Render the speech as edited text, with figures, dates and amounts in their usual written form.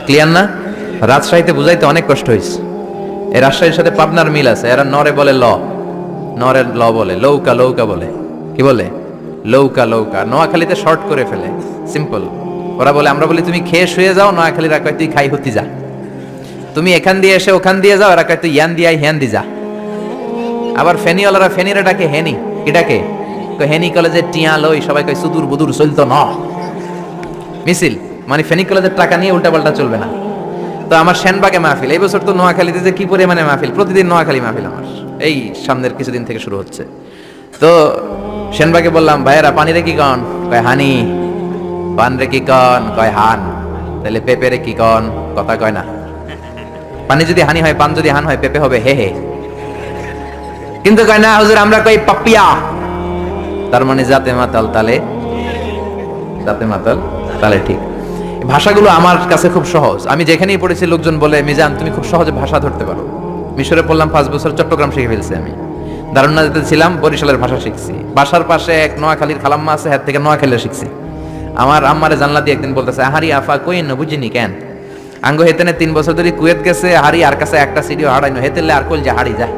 Clear না? রাজশাহীতে বুঝাইতে অনেক কষ্ট হয়েছে। এই রাজশাহীর সাথে পাবনার মিল আছে। এরা নরে বলে ল, নরের ল বলে, লৌকা লৌকা বলে। কি বলে? লৌকা লৌকা। নোয়াখালীতে শর্ট করে ফেলে, সিম্পল। ওরা বলে, আমরা বলি তুমি খেয়ে শুয়ে যাও, নোয়াখালীরা কয় তুই খাই হতি যা। তুমি এখান দিয়ে এসে ওখান দিয়ে যাও, এরা কয় তুই ইয়ান দিয়ে হ্যান দি যা। আবার ফেনিওয়ালারা ফেনিরা ডাকে হেনি, কি ডাকে? হেনি কলেজের টিয়া লই, সবাই কয় সুদূর বুদুর চলতো না মিছিল, মানে ফেনী কলেজের টাকা নিয়ে উল্টাপাল্টা চলবে না। তো আমার সেনবাগে মাহফিল, এই বছর তো নোয়াখালীতে যে কি পরিমাণে মাহফিল, প্রতিদিন নোয়াখালী মাহফিল আমার এই সামনের কিছুদিন থেকে শুরু হচ্ছে। তো সেনবাগে বললাম, ভাইয়েরা পানি রে কি কন? কয় হানি। পান রে কি কন? কয় হান। তাহলে পেঁপে রে কি কন? কথা কয় না। পানি যদি হানি হয়, পান যদি হান হয়, পেঁপে হবে হে হে। কিন্তু কয় না হুজুর, আমরা কই পাপিয়া। তার মানে জাতে মাতাল তালে, জাতে মাতাল তালে ঠিক। ভাষাগুলো আমার কাছে খুব সহজ। আমি যেখানেই পড়েছি লোকজন বলে, মিজান তুমি খুব সহজে ভাষা ধরতে পারো। মিশরে পড়লাম 5 বছর, চট্টগ্রাম শিখে ফেলছি আমি। দারুন্নাতে ছিলাম, বরিশালের ভাষা শিখছি। বাসার পাশে এক নোয়াখালীর খালাম্মা আছে, হাত থেকে নোয়াখালী শিখছি। আমার আম্মারে জানলা দিয়ে একদিন বলতেছে, হারি আফা কই না বুঝিনি কেন আঙ্গো হেতেনে 3 বছর ধরে কুয়েত গেছে, হারি আর কাছে একটা সিডিও হারাইনো হেতেলে আর কল যে হারি যায়।